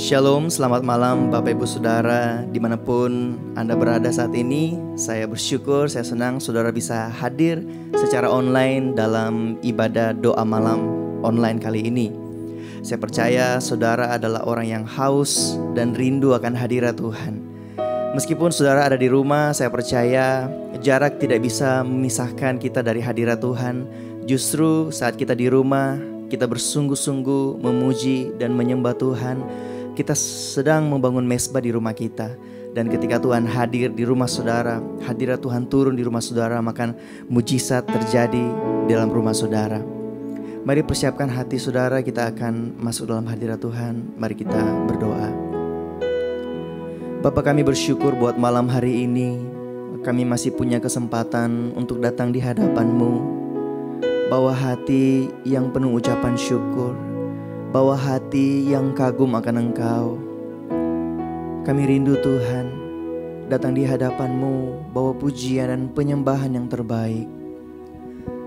Shalom, selamat malam Bapak Ibu Saudara dimanapun Anda berada saat ini. Saya bersyukur, saya senang saudara bisa hadir secara online dalam ibadah doa malam online kali ini. Saya percaya saudara adalah orang yang haus dan rindu akan hadirat Tuhan. Meskipun saudara ada di rumah, saya percaya jarak tidak bisa memisahkan kita dari hadirat Tuhan. Justru saat kita di rumah, kita bersungguh-sungguh memuji dan menyembah Tuhan. Kita sedang membangun mesbah di rumah kita. Dan ketika Tuhan hadir di rumah saudara, hadirat Tuhan turun di rumah saudara, maka mujizat terjadi dalam rumah saudara. Mari persiapkan hati saudara, kita akan masuk dalam hadirat Tuhan. Mari kita berdoa. Bapa, kami bersyukur buat malam hari ini. Kami masih punya kesempatan untuk datang di hadapan-Mu. Bawa hati yang penuh ucapan syukur, bawa hati yang kagum akan Engkau. Kami rindu Tuhan, datang di hadapan-Mu, bawa pujian dan penyembahan yang terbaik.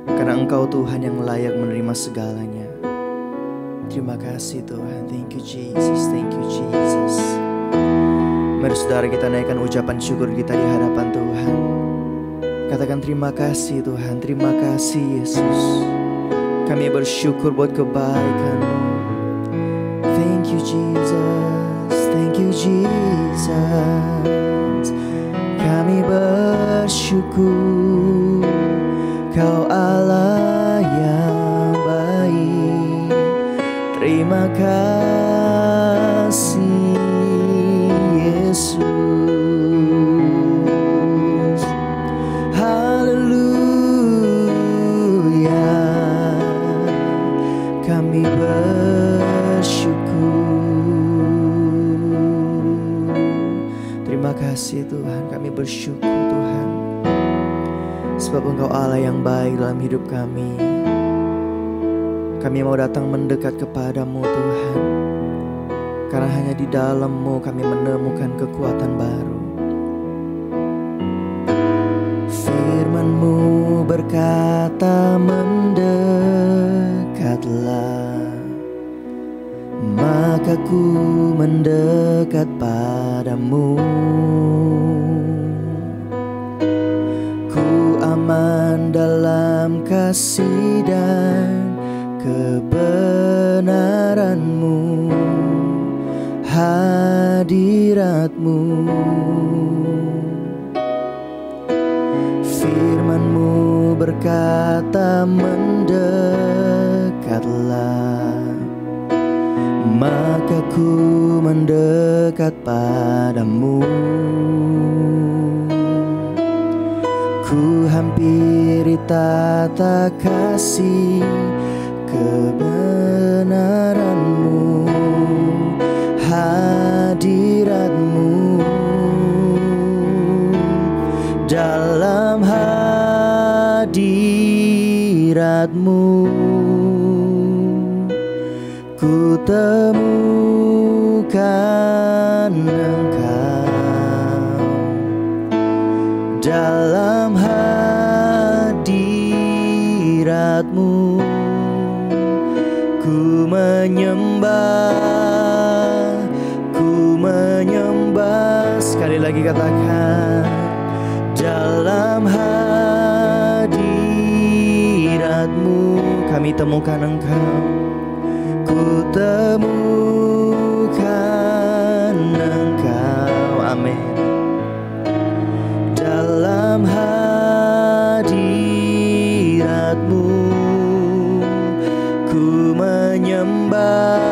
Karena Engkau Tuhan yang layak menerima segalanya. Terima kasih Tuhan. Thank you Jesus, thank you Jesus. Mari saudara kita naikkan ucapan syukur kita di hadapan Tuhan. Katakan terima kasih Tuhan, terima kasih Yesus. Kami bersyukur buat kebaikan-Mu. Thank you Jesus, thank you Jesus. Kami bersyukur, Kau Allah yang baik. Terima kasih Yesus. Haleluya. Kami terima kasih Tuhan, kami bersyukur Tuhan, sebab Engkau Allah yang baik dalam hidup kami. Kami mau datang mendekat kepadamu Tuhan, karena hanya di dalam-Mu kami menemukan kekuatan baru. Firman-Mu berkata mendekatlah, maka ku mendekat padamu. Ku aman dalam kasih dan kebenaran-Mu, hadirat-Mu. Firman-Mu berkata mendekatlah, maka ku mendekat padamu. Ku hampiri tata kasih kebenaran-Mu, hadirat-Mu. Dalam hadirat-Mu ku temukan Engkau. Dalam hadirat-Mu ku menyembah, ku menyembah. Sekali lagi katakan, dalam hadirat-Mu kami temukan Engkau. Ku temukan Engkau, amin. Dalam hadirat-Mu ku menyembah,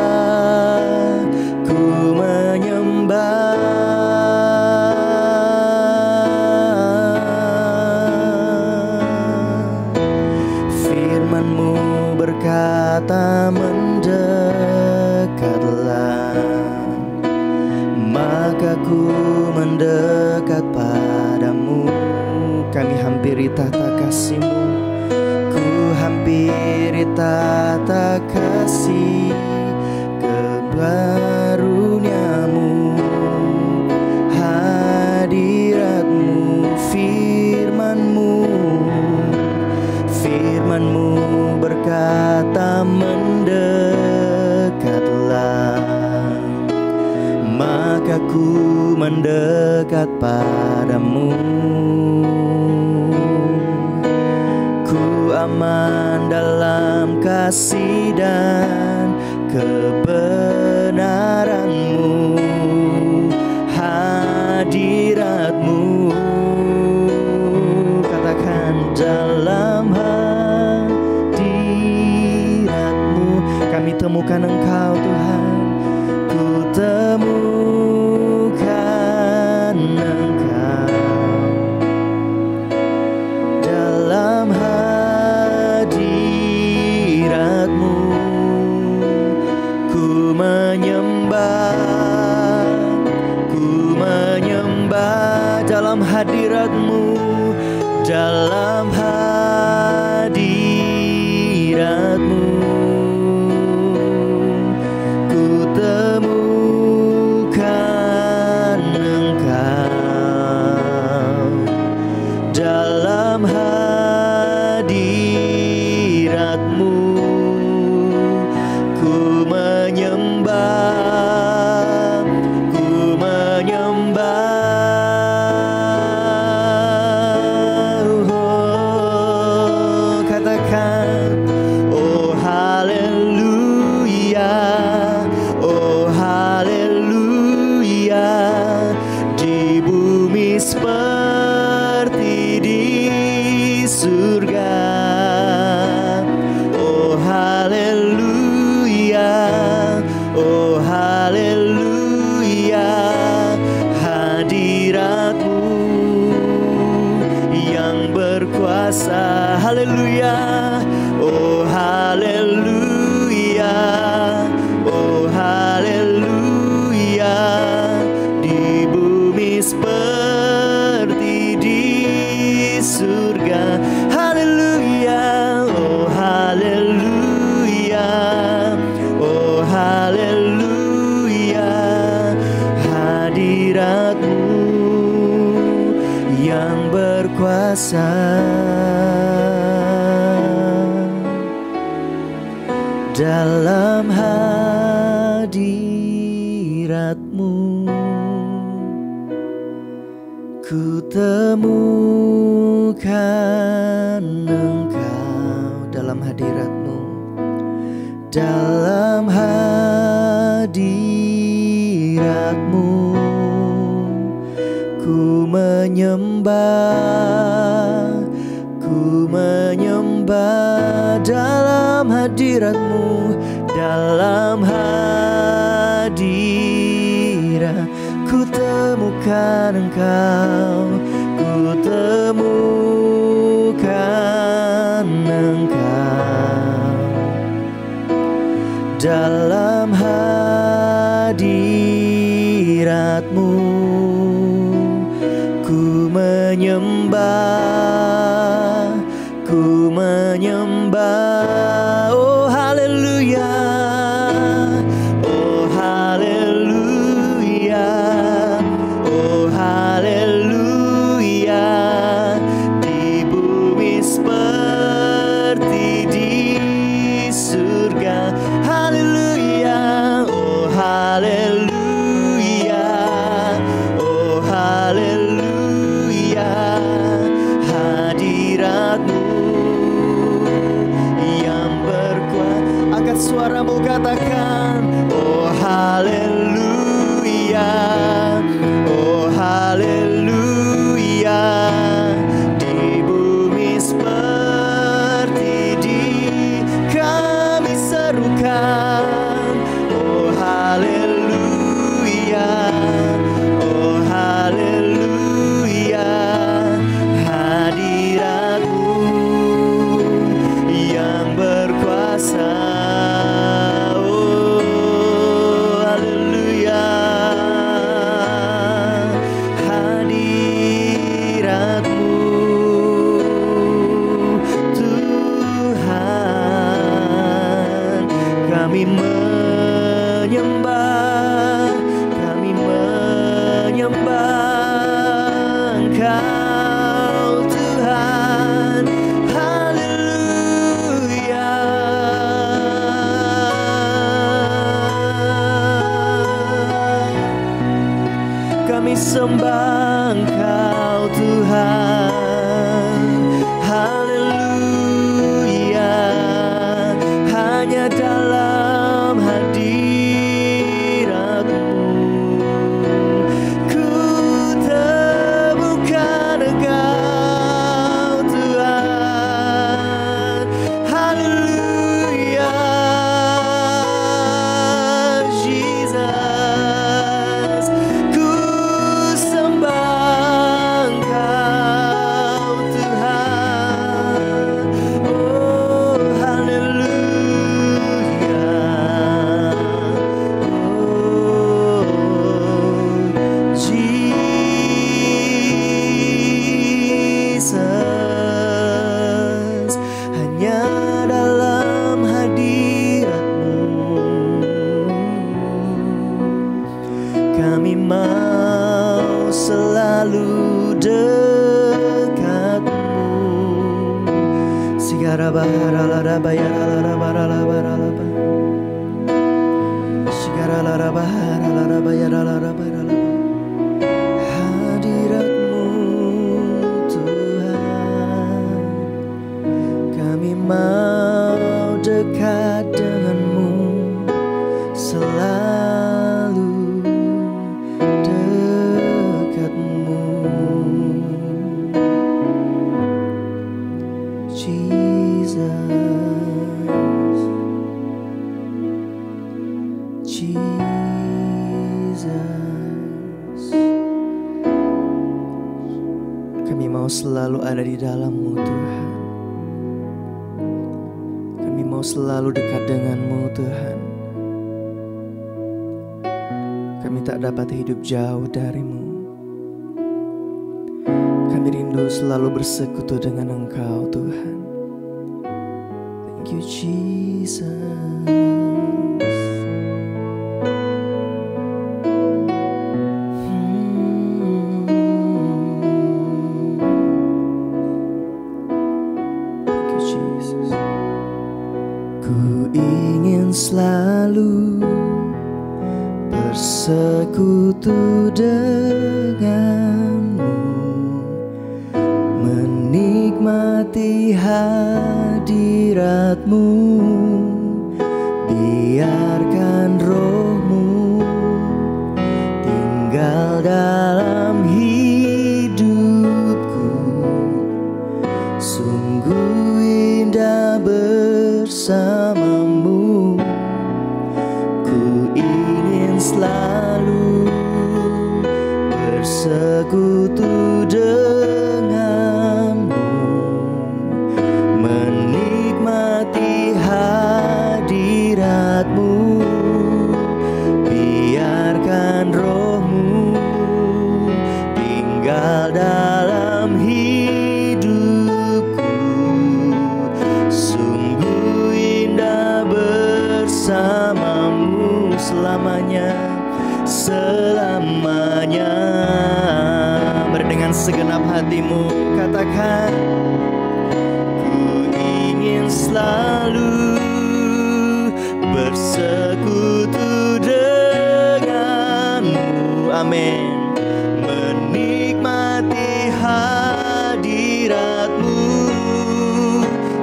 ku menyembah. Firman-Mu berkata mendekatlah, maka ku mendekat padamu. Kami hampiri tahta kasih-Mu, ku hampiri tahta kasih kebarunia-Mu, hadirat-Mu. Firman-Mu berkata mendekatlah, padamu. Ku aman dalam kasih dan kebenaran-Mu, hadirat-Mu. Katakan dalam hadirat-Mu kami temukan Engkau Tuhan. Ku temukan Engkau dalam hadirat-Mu. Ku menyembah dalam hadirat-Mu, dalam hadirat-Mu. Ku temukan Engkau dalam hadirat-Mu. Ku menyembah, katakan oh haleluya, oh haleluya. Di bumi seperti di surga. Oh haleluya, oh haleluya. Hadirat-Mu yang berkuasa. Haleluya, oh haleluya, oh haleluya. Di bumi seperti di surga. Haleluya, oh haleluya, oh haleluya. Hadirat-Mu yang berkuasa. Dalam hadirat-Mu ku temukan Engkau. Dalam hadirat-Mu, dalam hadirat-Mu ku menyembah, ku menyembah. Dalam hadirat-Mu, dalam hadirat ku temukan Engkau, ku temukan Engkau. Dalam hadirat-Mu ku menyembah, ku menyembah. Oh haleluya, oh haleluya, oh haleluya. Di bumi seperti di surga. Haleluya, oh haleluya, oh haleluya. Hadirat-Mu yang berkuasa. Angkat suaramu, katakan oh haleluya, oh haleluya. Di bumi seperti di kami serukan. Oh haleluya, oh haleluya. Hadirat-Mu yang berkuasa. Oh haleluya. Hadirat-Mu Tuhan, kami menyembah, kami menyembah Engkau Tuhan. Haleluya. Kami sembah Engkau. dekatmu. Sigara bahara lara bayara lara bara lara lara. Sigara lara bahara lara bayara lara bara lara. Hadiratmu Tuhan, kami mau dekat denganmu, selalu dekatmu. Jesus, kami mau selalu ada di dalam-Mu Tuhan. Kami mau selalu dekat dengan-Mu Tuhan. Kami tak dapat hidup jauh dari-Mu. Kami rindu selalu bersekutu dengan Engkau Tuhan. Thank you Jesus. Ku ingin selalu bersekutu denganmu, menikmati hadiratmu, biarkan rohmu tinggal dalam hidupku. Sungguh indah bersamamu. Ku ingin selalu bersekutu denganmu, menikmati hadiratmu, biarkan rohmu tinggal dalam hidupku. Sungguh indah bersamamu selamanya, selamanya. Berdengan segenap hatimu katakan, ku ingin selalu bersekutu denganmu. Amin. Menikmati hadiratmu,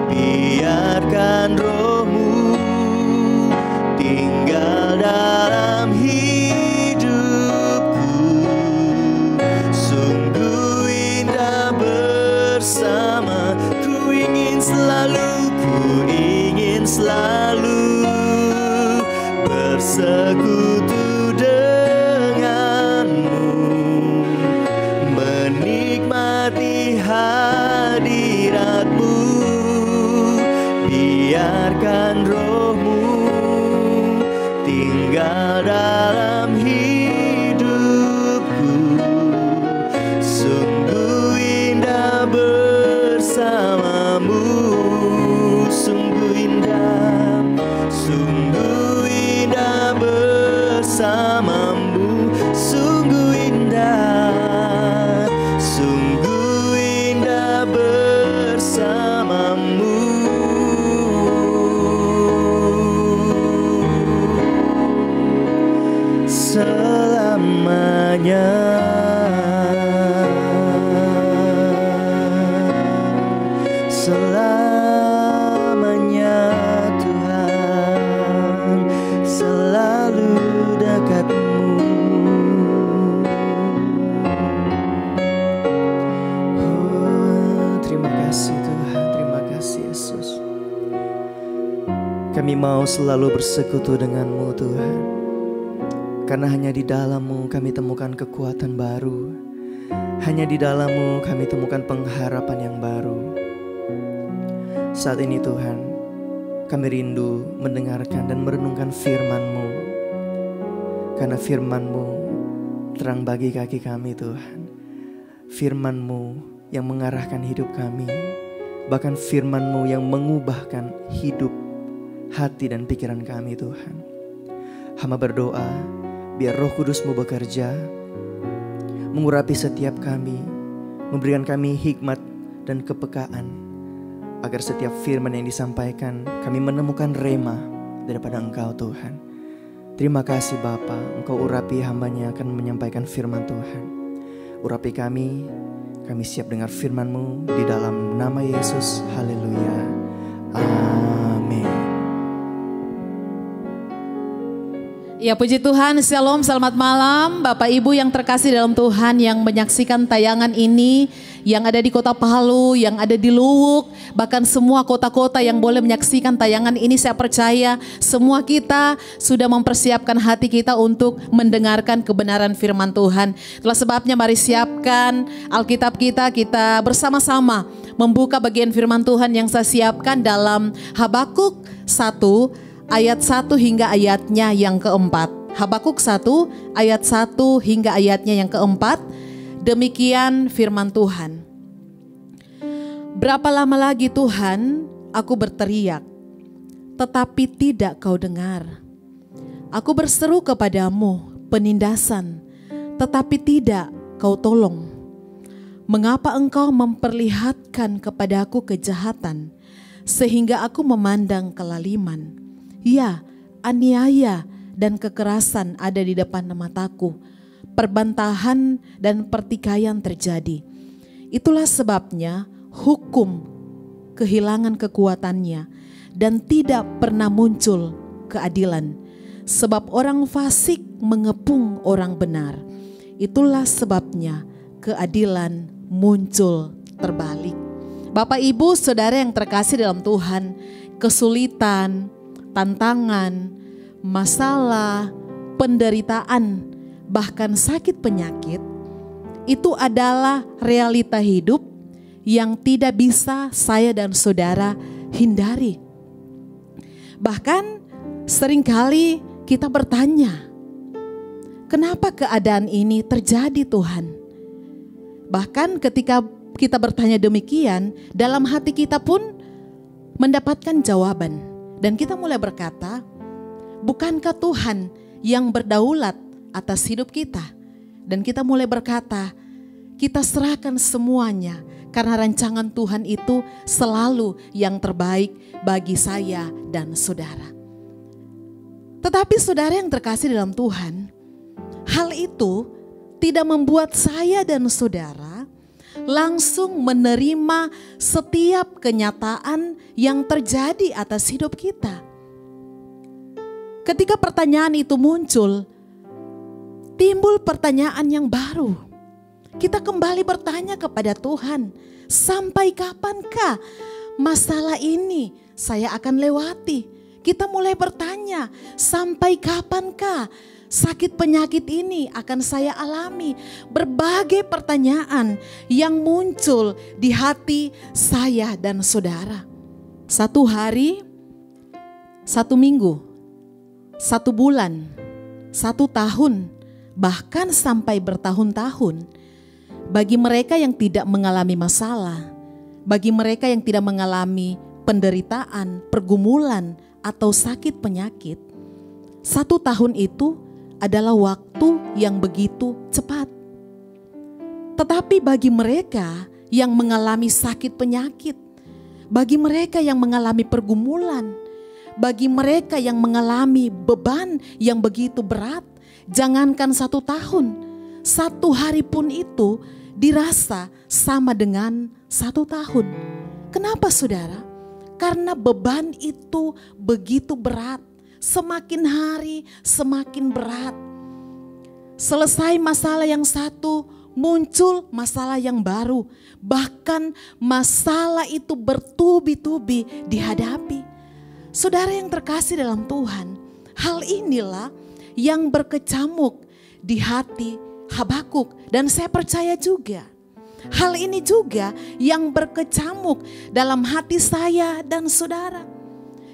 biarkan rohmu tinggal dalam hidupku. Sungguh indah bersama. Ku ingin selalu bersekutu denganmu, menikmati hadiratmu, biarkan rohmu tinggal dalam hidupku. Sungguh indah bersamamu, sungguh indah bersamamu, sungguh indah bersamamu. Selamanya, selamanya Tuhan, selalu dekatmu. Oh, terima kasih Tuhan, terima kasih Yesus. Kami mau selalu bersekutu denganmu Tuhan, karena hanya di dalam-Mu kami temukan kekuatan baru. Hanya di dalam-Mu kami temukan pengharapan yang baru. Saat ini Tuhan, kami rindu mendengarkan dan merenungkan firman-Mu, karena firman-Mu terang bagi kaki kami Tuhan. Firman-Mu yang mengarahkan hidup kami, bahkan firman-Mu yang mengubahkan hidup, hati dan pikiran kami Tuhan. Hamba berdoa, biar Roh Kudus-Mu bekerja, mengurapi setiap kami, memberikan kami hikmat dan kepekaan, agar setiap firman yang disampaikan kami menemukan rema daripada Engkau Tuhan. Terima kasih Bapa, Engkau urapi hamba-Nya akan menyampaikan firman Tuhan. Urapi kami siap dengar firman-Mu di dalam nama Yesus. Haleluya. Amin. Ya, puji Tuhan, shalom, selamat malam Bapak Ibu yang terkasih dalam Tuhan yang menyaksikan tayangan ini, yang ada di kota Palu, yang ada di Luwuk, bahkan semua kota-kota yang boleh menyaksikan tayangan ini. Saya percaya semua kita sudah mempersiapkan hati kita untuk mendengarkan kebenaran firman Tuhan. Itulah sebabnya mari siapkan Alkitab kita bersama-sama membuka bagian firman Tuhan yang saya siapkan dalam Habakuk 1 ayat 1 hingga ayatnya yang keempat. Habakuk 1 ayat 1 hingga ayatnya yang keempat. Demikian firman Tuhan. Berapa lama lagi Tuhan aku berteriak, tetapi tidak kau dengar. Aku berseru kepadamu penindasan, tetapi tidak kau tolong. Mengapa engkau memperlihatkan kepadaku kejahatan, sehingga aku memandang kelaliman? Ya, aniaya dan kekerasan ada di depan mataku. Perbantahan dan pertikaian terjadi. Itulah sebabnya hukum kehilangan kekuatannya dan tidak pernah muncul keadilan. Sebab orang fasik mengepung orang benar. Itulah sebabnya keadilan muncul terbalik. Bapak Ibu Saudara yang terkasih dalam Tuhan, kesulitan, tantangan, masalah, penderitaan, bahkan sakit penyakit, itu adalah realita hidup yang tidak bisa saya dan saudara hindari. Bahkan seringkali kita bertanya, kenapa keadaan ini terjadi Tuhan? Bahkan ketika kita bertanya demikian, dalam hati kita pun mendapatkan jawaban. Dan kita mulai berkata, bukankah Tuhan yang berdaulat atas hidup kita? Dan kita mulai berkata, kita serahkan semuanya karena rancangan Tuhan itu selalu yang terbaik bagi saya dan saudara. Tetapi saudara yang terkasih dalam Tuhan, hal itu tidak membuat saya dan saudara langsung menerima setiap kenyataan yang terjadi atas hidup kita. Ketika pertanyaan itu muncul, timbul pertanyaan yang baru. Kita kembali bertanya kepada Tuhan, sampai kapankah masalah ini saya akan lewati? Kita mulai bertanya, sampai kapankah sakit penyakit ini akan saya alami? Berbagai pertanyaan yang muncul di hati saya dan saudara. Satu hari, satu minggu, satu bulan, satu tahun, bahkan sampai bertahun-tahun. Bagi mereka yang tidak mengalami masalah, bagi mereka yang tidak mengalami penderitaan, pergumulan, atau sakit penyakit, 1 tahun itu adalah waktu yang begitu cepat. Tetapi bagi mereka yang mengalami sakit penyakit, bagi mereka yang mengalami pergumulan, bagi mereka yang mengalami beban yang begitu berat, jangankan 1 tahun, 1 hari pun itu dirasa sama dengan 1 tahun. Kenapa saudara? Karena beban itu begitu berat. Semakin hari semakin berat. Selesai masalah yang satu, muncul masalah yang baru. Bahkan masalah itu bertubi-tubi dihadapi. Saudara yang terkasih dalam Tuhan, hal inilah yang berkecamuk di hati Habakuk. Dan saya percaya juga hal ini juga yang berkecamuk dalam hati saya dan saudara.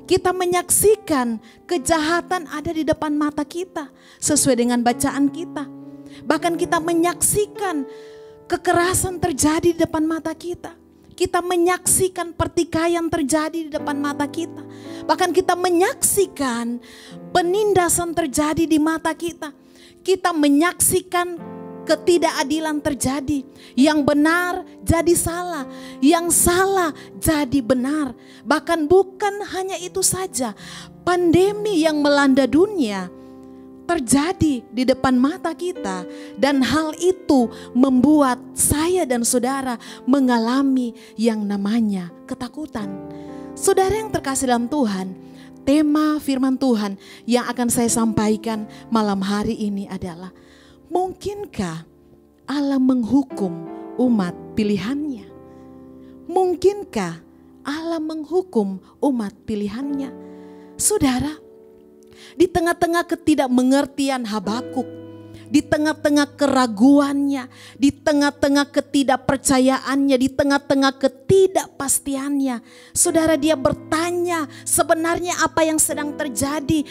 Kita menyaksikan kejahatan ada di depan mata kita sesuai dengan bacaan kita. Bahkan kita menyaksikan kekerasan terjadi di depan mata kita. Kita menyaksikan pertikaian terjadi di depan mata kita. Bahkan kita menyaksikan penindasan terjadi di mata kita. Kita menyaksikan ketidakadilan terjadi. Yang benar jadi salah, yang salah jadi benar. Bahkan bukan hanya itu saja, pandemi yang melanda dunia terjadi di depan mata kita, dan hal itu membuat saya dan saudara mengalami yang namanya ketakutan. Saudara yang terkasih dalam Tuhan, tema firman Tuhan yang akan saya sampaikan malam hari ini adalah, mungkinkah Allah menghukum umat pilihannya? Mungkinkah Allah menghukum umat pilihannya? Saudara, di tengah-tengah ketidakmengertian Habakuk, di tengah-tengah keraguannya, di tengah-tengah ketidakpercayaannya, di tengah-tengah ketidakpastiannya, saudara, dia bertanya sebenarnya apa yang sedang terjadi.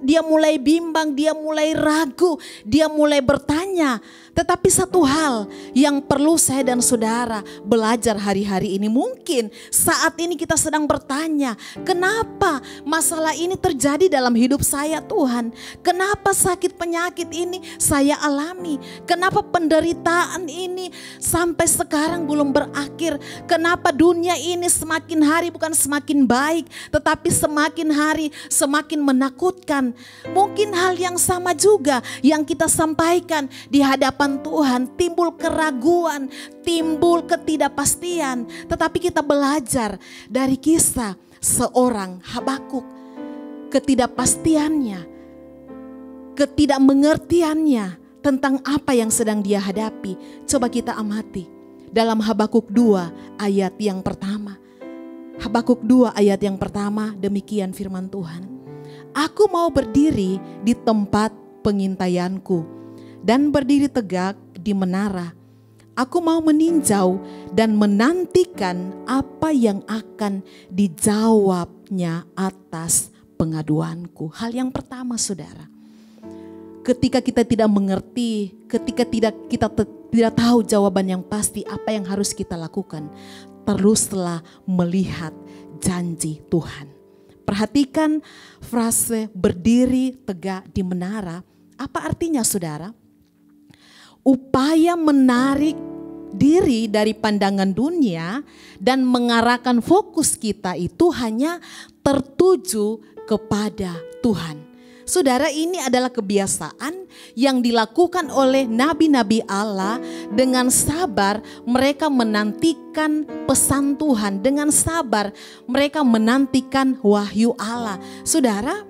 Dia mulai bimbang, dia mulai ragu, dia mulai bertanya. Tetapi satu hal yang perlu saya dan saudara belajar hari-hari ini, mungkin saat ini kita sedang bertanya, kenapa masalah ini terjadi dalam hidup saya Tuhan? Kenapa sakit penyakit ini saya alami? Kenapa penderitaan ini sampai sekarang belum berakhir? Kenapa dunia ini semakin hari bukan semakin baik, tetapi semakin hari semakin menakutkan? Mungkin hal yang sama juga yang kita sampaikan di hadapan Tuhan, timbul keraguan, timbul ketidakpastian. Tetapi kita belajar dari kisah seorang Habakuk, ketidakpastiannya, ketidakmengertiannya tentang apa yang sedang dia hadapi. Coba kita amati dalam Habakuk 2 ayat yang pertama. Habakuk 2 ayat yang pertama, demikian firman Tuhan. Aku mau berdiri di tempat pengintaianku dan berdiri tegak di menara. Aku mau meninjau dan menantikan apa yang akan dijawabnya atas pengaduanku. Hal yang pertama, saudara, ketika kita tidak mengerti, ketika kita tidak tahu jawaban yang pasti apa yang harus kita lakukan, teruslah melihat janji Tuhan. Perhatikan frase berdiri tegak di menara. Apa artinya, saudara? Upaya menarik diri dari pandangan dunia dan mengarahkan fokus kita itu hanya tertuju kepada Tuhan. Saudara, ini adalah kebiasaan yang dilakukan oleh nabi-nabi Allah. Dengan sabar mereka menantikan pesan Tuhan, dengan sabar mereka menantikan wahyu Allah. Saudara,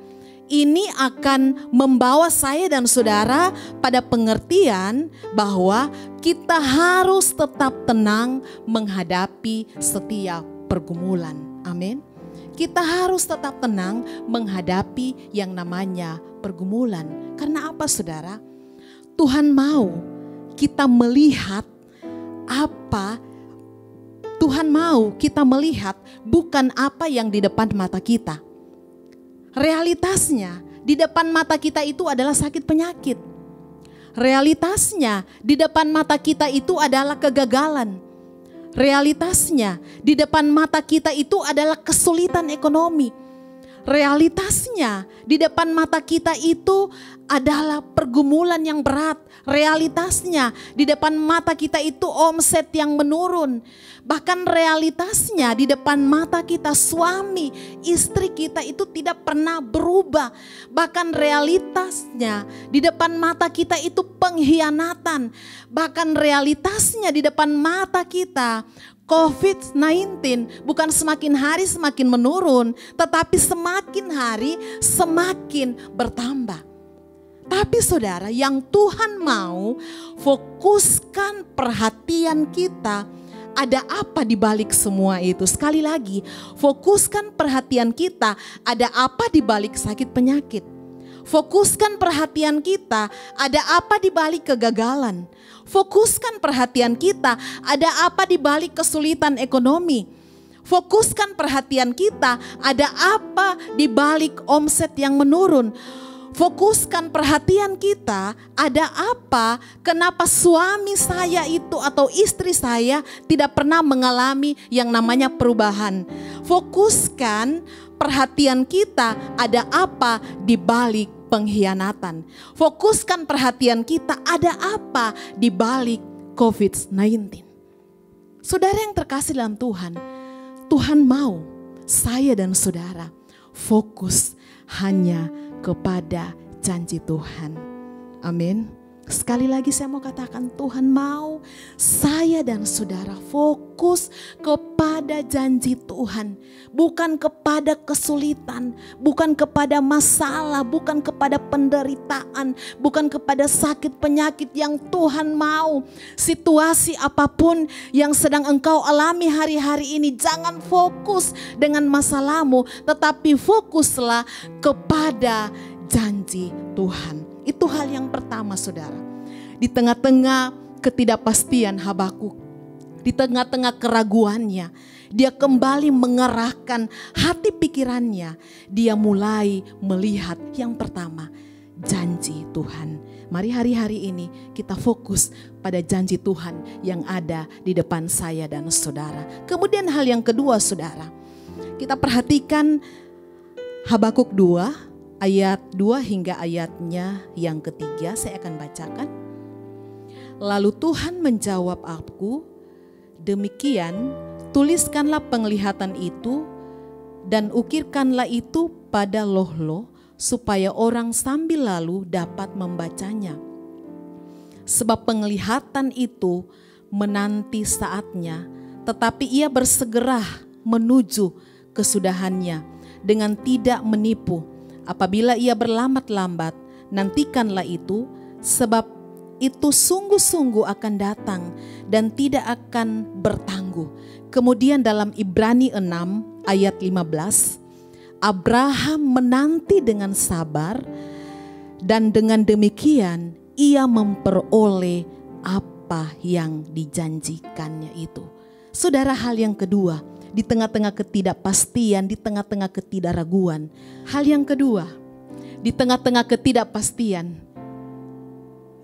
ini akan membawa saya dan saudara pada pengertian bahwa kita harus tetap tenang menghadapi setiap pergumulan. Amin. Kita harus tetap tenang menghadapi yang namanya pergumulan. Karena apa, saudara? Tuhan mau kita melihat apa, Tuhan mau kita melihat bukan apa yang di depan mata kita. Realitasnya di depan mata kita itu adalah sakit penyakit. Realitasnya di depan mata kita itu adalah kegagalan. Realitasnya di depan mata kita itu adalah kesulitan ekonomi. Realitasnya di depan mata kita itu adalah pergumulan yang berat. Realitasnya di depan mata kita itu omset yang menurun. Bahkan realitasnya di depan mata kita suami, istri kita itu tidak pernah berubah. Bahkan realitasnya di depan mata kita itu pengkhianatan. Bahkan realitasnya di depan mata kita COVID-19 bukan semakin hari semakin menurun, tetapi semakin hari semakin bertambah. Tapi saudara, yang Tuhan mau fokuskan perhatian kita, ada apa di balik semua itu? Sekali lagi, fokuskan perhatian kita, ada apa di balik sakit penyakit? Fokuskan perhatian kita, ada apa di balik kegagalan? Fokuskan perhatian kita, ada apa di balik kesulitan ekonomi? Fokuskan perhatian kita, ada apa di balik omset yang menurun? Fokuskan perhatian kita, ada apa, kenapa suami saya itu atau istri saya tidak pernah mengalami yang namanya perubahan. Fokuskan perhatian kita, ada apa di balik pengkhianatan. Fokuskan perhatian kita, ada apa di balik COVID-19. Saudara yang terkasih dalam Tuhan, Tuhan mau saya dan saudara fokus hanya kepada janji Tuhan. Amin. Sekali lagi saya mau katakan, Tuhan mau saya dan saudara fokus kepada janji Tuhan. Bukan kepada kesulitan, bukan kepada masalah, bukan kepada penderitaan, bukan kepada sakit penyakit yang Tuhan mau. Situasi apapun yang sedang engkau alami hari-hari ini, jangan fokus dengan masalahmu, tetapi fokuslah kepada janji Tuhan. Itu hal yang pertama, saudara. Di tengah-tengah ketidakpastian Habakuk, di tengah-tengah keraguannya, dia kembali mengerahkan hati pikirannya. Dia mulai melihat yang pertama, janji Tuhan. Mari hari-hari ini kita fokus pada janji Tuhan yang ada di depan saya dan saudara. Kemudian hal yang kedua, saudara, kita perhatikan Habakuk 2 ayat 2 hingga ayatnya yang ketiga, saya akan bacakan. Lalu Tuhan menjawab aku, demikian tuliskanlah penglihatan itu dan ukirkanlah itu pada loh-loh supaya orang sambil lalu dapat membacanya. Sebab penglihatan itu menanti saatnya, tetapi ia bersegera menuju kesudahannya dengan tidak menipu. Apabila ia berlambat-lambat, nantikanlah itu, sebab itu sungguh-sungguh akan datang dan tidak akan bertangguh. Kemudian dalam Ibrani 6 ayat 15, Abraham menanti dengan sabar dan dengan demikian ia memperoleh apa yang dijanjikannya itu. Saudara, hal yang kedua, di tengah-tengah ketidakpastian, di tengah-tengah ketidakraguan. Hal yang kedua, di tengah-tengah ketidakpastian,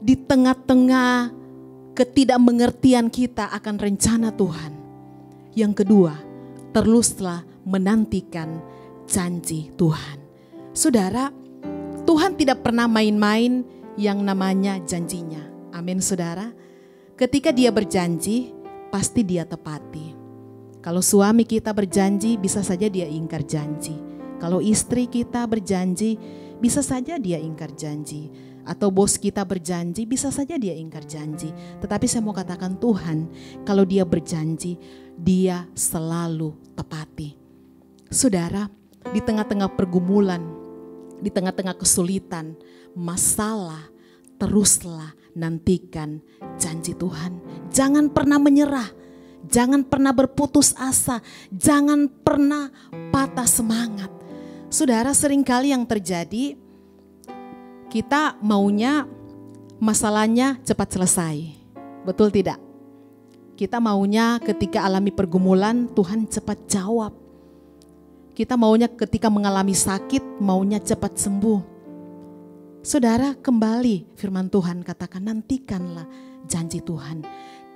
di tengah-tengah ketidakmengertian kita akan rencana Tuhan. Yang kedua, teruslah menantikan janji Tuhan. Saudara, Tuhan tidak pernah main-main yang namanya janjinya. Amin, saudara. Ketika dia berjanji, pasti dia tepati. Kalau suami kita berjanji, bisa saja dia ingkar janji. Kalau istri kita berjanji, bisa saja dia ingkar janji. Atau bos kita berjanji, bisa saja dia ingkar janji. Tetapi saya mau katakan, Tuhan, kalau dia berjanji, dia selalu tepati. Saudara, di tengah-tengah pergumulan, di tengah-tengah kesulitan, masalah, teruslah nantikan janji Tuhan. Jangan pernah menyerah. Jangan pernah berputus asa, jangan pernah patah semangat. Saudara, seringkali yang terjadi, kita maunya masalahnya cepat selesai. Betul tidak? Kita maunya ketika alami pergumulan, Tuhan cepat jawab. Kita maunya ketika mengalami sakit, maunya cepat sembuh. Saudara, kembali firman Tuhan katakan, nantikanlah janji Tuhan.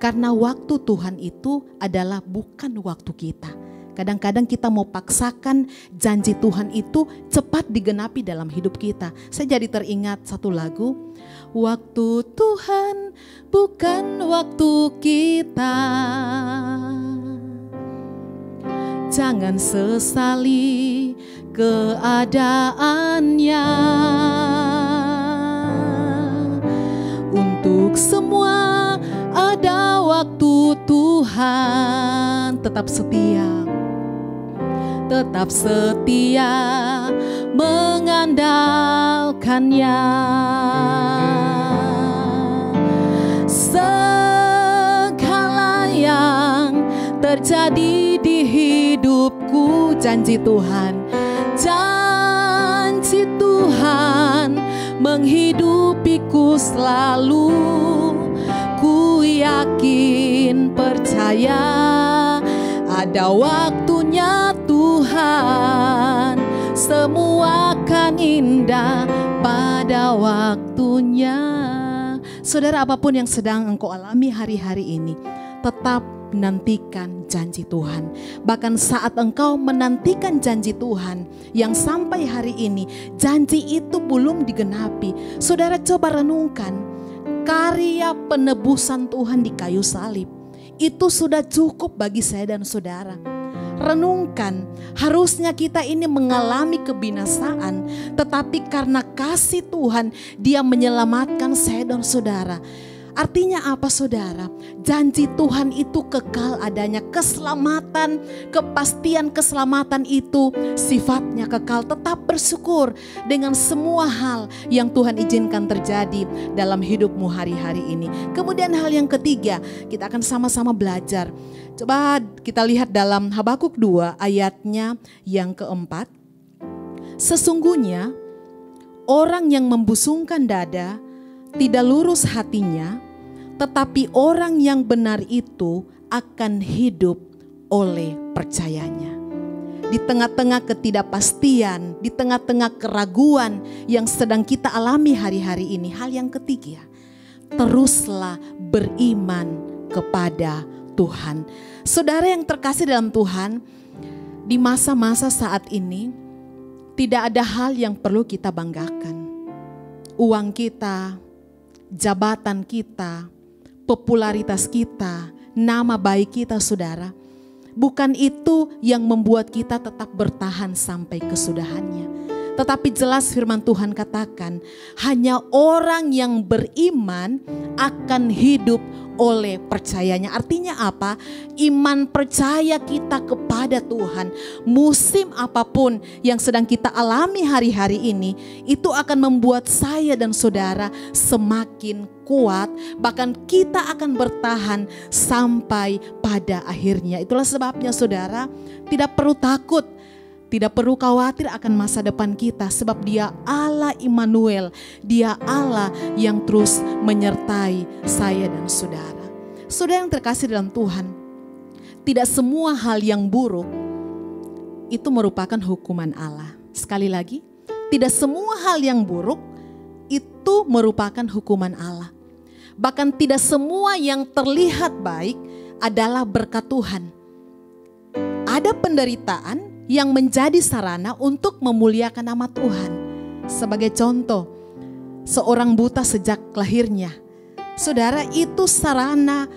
Karena waktu Tuhan itu adalah bukan waktu kita. Kadang-kadang kita mau paksakan janji Tuhan itu cepat digenapi dalam hidup kita. Saya jadi teringat satu lagu. Waktu Tuhan bukan waktu kita. Jangan sesali keadaannya. Untuk semua ada waktu Tuhan, tetap setia mengandalkannya. Segala yang terjadi di hidupku, janji Tuhan menghidupiku selalu. Ku yakin percaya ada waktunya Tuhan, semua akan indah pada waktunya. Saudara, apapun yang sedang engkau alami hari-hari ini, tetap menantikan janji Tuhan. Bahkan saat engkau menantikan janji Tuhan yang sampai hari ini, janji itu belum digenapi. Saudara coba renungkan, karya penebusan Tuhan di kayu salib itu sudah cukup bagi saya dan saudara. Renungkan, harusnya kita ini mengalami kebinasaan, tetapi karena kasih Tuhan, Dia menyelamatkan saya dan saudara. Artinya apa saudara? Janji Tuhan itu kekal adanya. Keselamatan, kepastian keselamatan itu sifatnya kekal. Tetap bersyukur dengan semua hal yang Tuhan izinkan terjadi dalam hidupmu hari-hari ini. Kemudian hal yang ketiga, kita akan sama-sama belajar. Coba kita lihat dalam Habakuk 2 ayatnya yang keempat. Sesungguhnya orang yang membusungkan dada tidak lurus hatinya, tetapi orang yang benar itu akan hidup oleh percayanya. Di tengah-tengah ketidakpastian, di tengah-tengah keraguan yang sedang kita alami hari-hari ini, hal yang ketiga, teruslah beriman kepada Tuhan. Saudara yang terkasih dalam Tuhan, di masa-masa saat ini tidak ada hal yang perlu kita banggakan. Uang kita, jabatan kita, popularitas kita, nama baik kita saudara, bukan itu yang membuat kita tetap bertahan sampai kesudahannya. Tetapi jelas firman Tuhan katakan, hanya orang yang beriman akan hidup oleh percayanya. Artinya apa? Iman percaya kita kepada Tuhan, musim apapun yang sedang kita alami hari-hari ini, itu akan membuat saya dan saudara semakin kuat. Bahkan kita akan bertahan sampai pada akhirnya. Itulah sebabnya saudara, tidak perlu takut, tidak perlu khawatir akan masa depan kita, sebab Dia Allah Immanuel, Dia Allah yang terus menyertai saya dan saudara. Saudara yang terkasih dalam Tuhan, tidak semua hal yang buruk itu merupakan hukuman Allah. Sekali lagi, tidak semua hal yang buruk itu merupakan hukuman Allah. Bahkan tidak semua yang terlihat baik adalah berkat Tuhan. Ada penderitaan yang menjadi sarana untuk memuliakan nama Tuhan. Sebagai contoh, seorang buta sejak lahirnya, saudara, itu sarana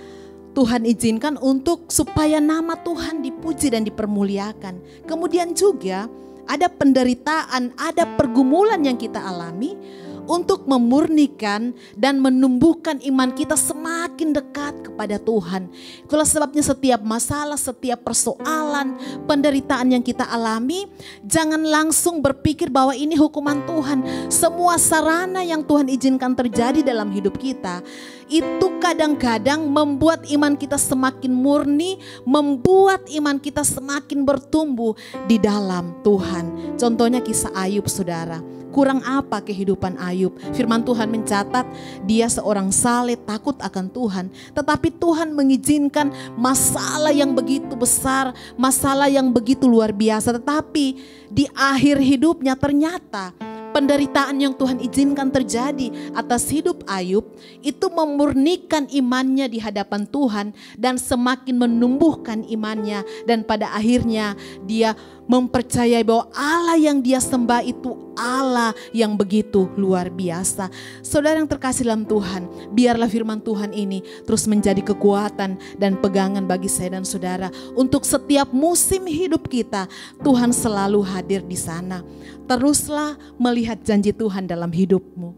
Tuhan izinkan untuk supaya nama Tuhan dipuji dan dipermuliakan. Kemudian juga ada penderitaan, ada pergumulan yang kita alami untuk memurnikan dan menumbuhkan iman kita semakin dekat kepada Tuhan. Itulah sebabnya setiap masalah, setiap persoalan, penderitaan yang kita alami, jangan langsung berpikir bahwa ini hukuman Tuhan. Semua sarana yang Tuhan izinkan terjadi dalam hidup kita, itu kadang-kadang membuat iman kita semakin murni, membuat iman kita semakin bertumbuh di dalam Tuhan. Contohnya kisah Ayub saudara. Kurang apa kehidupan Ayub? Firman Tuhan mencatat dia seorang saleh, takut akan Tuhan. Tetapi Tuhan mengizinkan masalah yang begitu besar, masalah yang begitu luar biasa. Tetapi di akhir hidupnya ternyata penderitaan yang Tuhan izinkan terjadi atas hidup Ayub itu memurnikan imannya di hadapan Tuhan dan semakin menumbuhkan imannya. Dan pada akhirnya dia mempercayai bahwa Allah yang dia sembah itu Allah yang begitu luar biasa. Saudara yang terkasih dalam Tuhan, biarlah firman Tuhan ini terus menjadi kekuatan dan pegangan bagi saya dan saudara. Untuk setiap musim hidup kita, Tuhan selalu hadir di sana. Teruslah melihat janji Tuhan dalam hidupmu.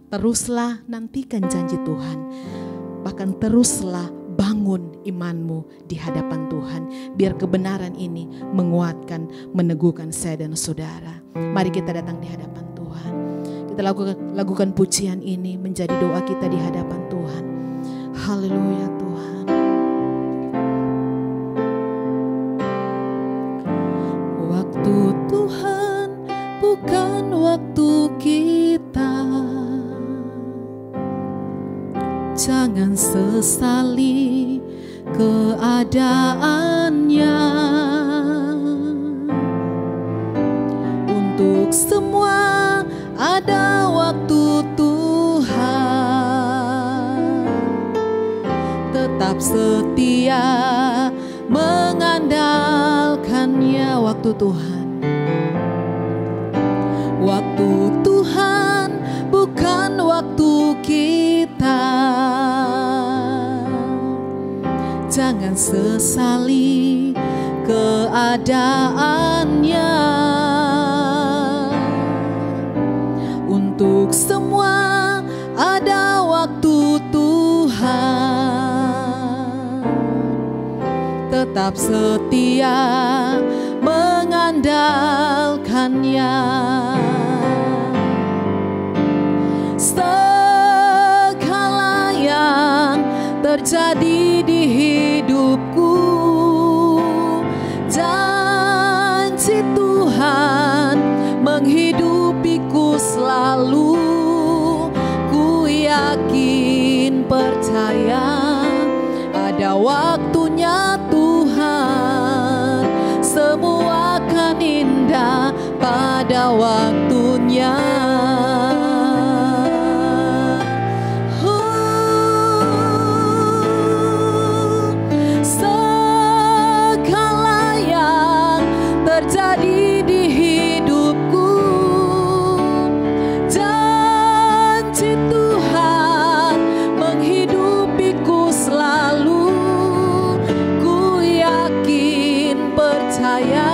Teruslah nantikan janji Tuhan. Bahkan teruslah bangun imanmu di hadapan Tuhan. Biar kebenaran ini menguatkan, meneguhkan saya dan saudara. Mari kita datang di hadapan Tuhan. Kita lakukan pujian ini menjadi doa kita di hadapan Tuhan. Haleluya Tuhan. Waktu Tuhan bukan waktu kita. Jangan sesali keadaannya. Untuk semua ada waktu Tuhan. Tetap setia mengandalkannya. Waktu Tuhan, waktu Tuhan bukan waktu kita. Jangan sesali keadaannya. Untuk semua ada waktu Tuhan. Tetap setia mengandalkannya. Segala yang terjadi di hidupku, janji Tuhan menghidupiku selalu. Ku yakin percaya ada waktunya Tuhan, semua akan indah pada waktunya. Terjadi di hidupku, janji Tuhan menghidupiku selalu. Ku yakin percaya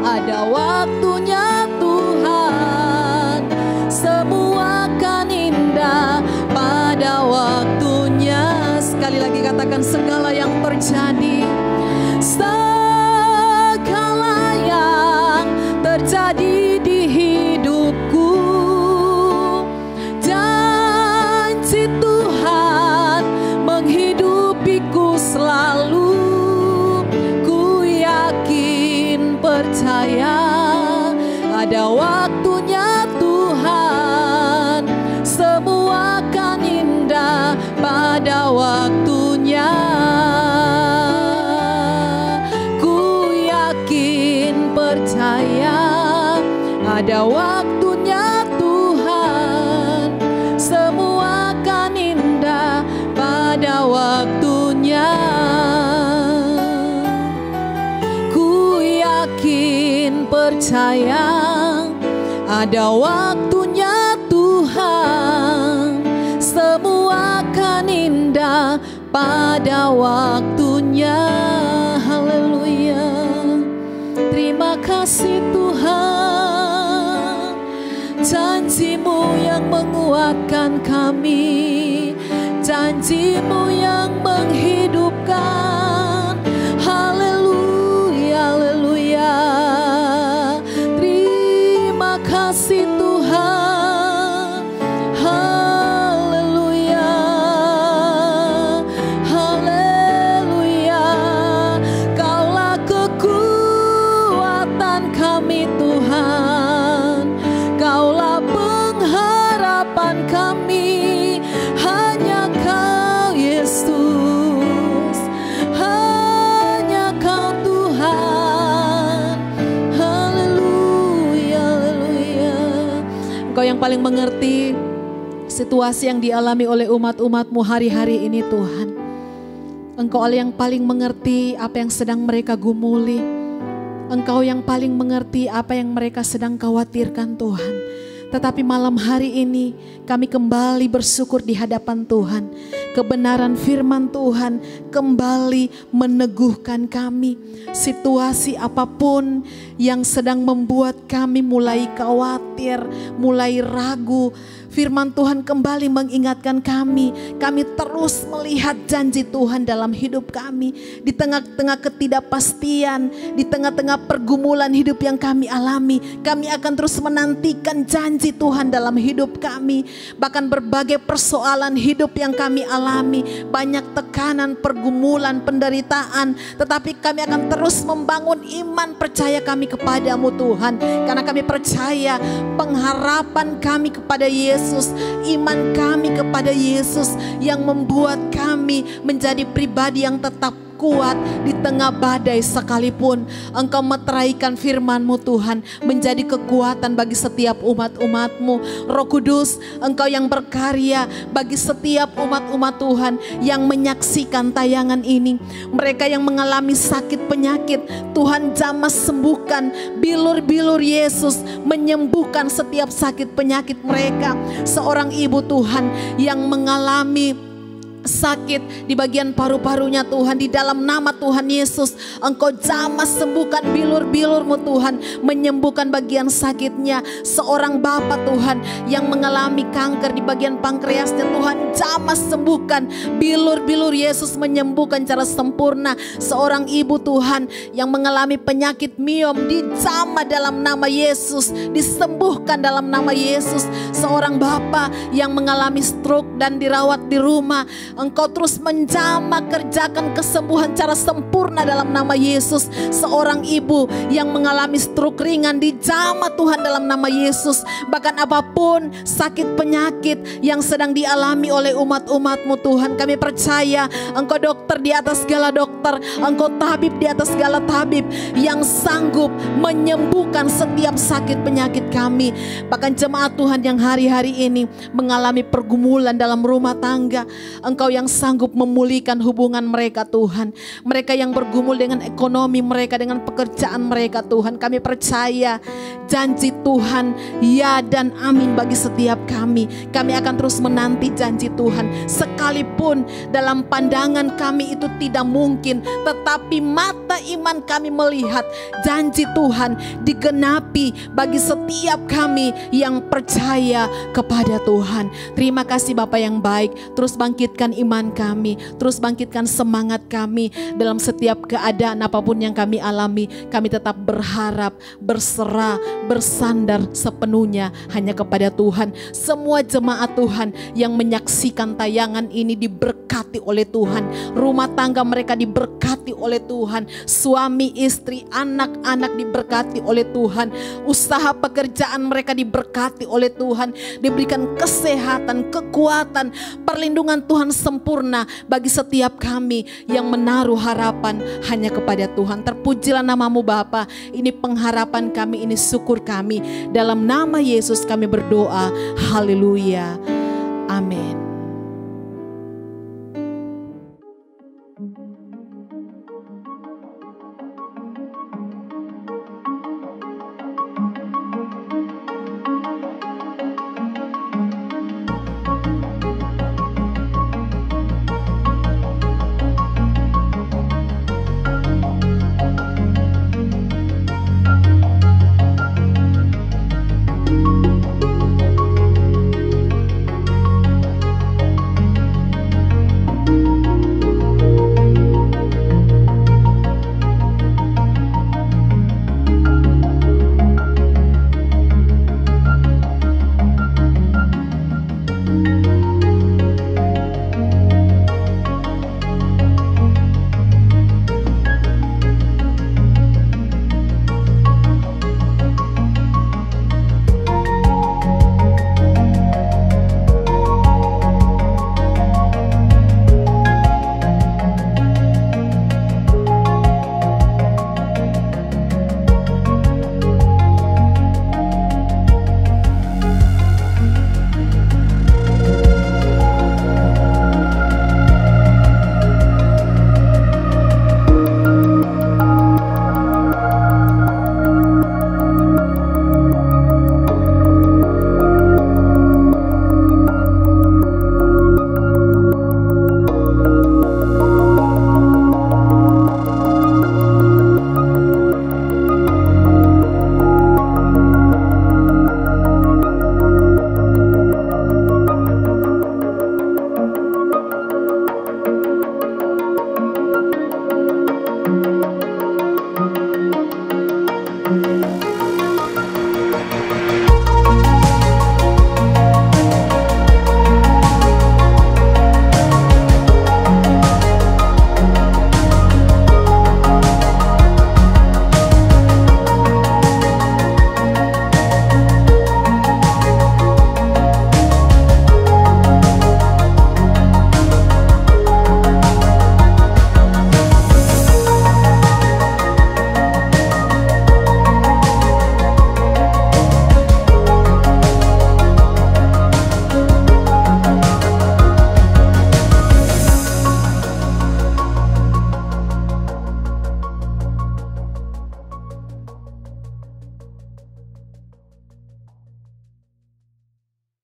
ada waktunya Tuhan, semua akan indah pada waktunya. Sekali lagi katakan, segala yang terjadi, terjadi di hidupku, janji Tuhan menghidupiku selalu. Ku yakin percaya ada waktunya Tuhan, semua akan indah pada waktunya. Ku yakin percaya ada waktunya Tuhan, semua akan indah pada waktunya. Ku yakin percaya ada waktunya Tuhan, semua akan indah pada waktunya. Haleluya. Terima kasih Tuhan, janji-Mu yang menguatkan kami, janji-Mu yang menghidupkan. Haleluya, haleluya. Terima kasih Tuhan. Haleluya, haleluya. Kaulah kekuatan kami Tuhan, Kaulah pengharapan kami, hanya Kau Yesus, hanya Kau Tuhan. Haleluya, haleluya. Engkau yang paling mengerti situasi yang dialami oleh umat-umat-Mu hari-hari ini Tuhan. Engkau yang paling mengerti apa yang sedang mereka gumuli. Engkau yang paling mengerti apa yang mereka sedang khawatirkan Tuhan. Tetapi malam hari ini kami kembali bersyukur di hadapan Tuhan. Kebenaran firman Tuhan kembali meneguhkan kami. Situasi apapun yang sedang membuat kami mulai khawatir, mulai ragu, firman Tuhan kembali mengingatkan kami. Kami terus melihat janji Tuhan dalam hidup kami. Di tengah-tengah ketidakpastian, di tengah-tengah pergumulan hidup yang kami alami, kami akan terus menantikan janji Tuhan dalam hidup kami. Bahkan berbagai persoalan hidup yang kami alami, banyak tekanan, pergumulan, penderitaan, tetapi kami akan terus membangun iman percaya kami kepadamu Tuhan. Karena kami percaya pengharapan kami kepada Yesus, iman kami kepada Yesus yang membuat kami menjadi pribadi yang tetap kuat di tengah badai sekalipun. Engkau meteraikan firman-Mu Tuhan menjadi kekuatan bagi setiap umat-umat-Mu. Roh Kudus, Engkau yang berkarya bagi setiap umat-umat Tuhan yang menyaksikan tayangan ini. Mereka yang mengalami sakit penyakit, Tuhan jamah sembuhkan. Bilur-bilur Yesus menyembuhkan setiap sakit penyakit mereka. Seorang ibu Tuhan yang mengalami sakit di bagian paru-parunya Tuhan, di dalam nama Tuhan Yesus Engkau jamah sembuhkan bilur-bilur-Mu Tuhan, menyembuhkan bagian sakitnya. Seorang bapa Tuhan yang mengalami kanker di bagian pankreasnya, Tuhan jamah sembuhkan. Bilur-bilur Yesus menyembuhkan secara sempurna. Seorang ibu Tuhan yang mengalami penyakit miom, dijamah dalam nama Yesus, disembuhkan dalam nama Yesus. Seorang bapa yang mengalami stroke dan dirawat di rumah, Engkau terus menjamah kerjakan kesembuhan secara sempurna dalam nama Yesus. Seorang ibu yang mengalami stroke ringan, dijamah Tuhan dalam nama Yesus. Bahkan apapun sakit penyakit yang sedang dialami oleh umat-umat-Mu Tuhan, kami percaya Engkau dokter di atas segala dokter, Engkau tabib di atas segala tabib yang sanggup menyembuhkan setiap sakit penyakit kami. Bahkan jemaat Tuhan yang hari-hari ini mengalami pergumulan dalam rumah tangga, Engkau yang sanggup memulihkan hubungan mereka Tuhan. Mereka yang bergumul dengan ekonomi mereka, dengan pekerjaan mereka Tuhan, kami percaya janji Tuhan ya dan amin bagi setiap kami. Kami akan terus menanti janji Tuhan, sekalipun dalam pandangan kami itu tidak mungkin, tetapi mata iman kami melihat janji Tuhan digenapi bagi setiap kami yang percaya kepada Tuhan. Terima kasih Bapa yang baik. Terus bangkitkan iman kami, terus bangkitkan semangat kami dalam setiap keadaan apapun yang kami alami. Kami tetap berharap, berserah, bersandar sepenuhnya hanya kepada Tuhan. Semua jemaat Tuhan yang menyaksikan tayangan ini diberkati oleh Tuhan. Rumah tangga mereka diberkati oleh Tuhan. Suami, istri, anak-anak diberkati oleh Tuhan. Usaha pekerjaan mereka diberkati oleh Tuhan. Diberikan kesehatan, kekuatan, perlindungan Tuhan sempurna bagi setiap kami yang menaruh harapan hanya kepada Tuhan. Terpujilah nama-Mu Bapa. Ini pengharapan kami, ini syukur kami. Dalam nama Yesus kami berdoa. Haleluya.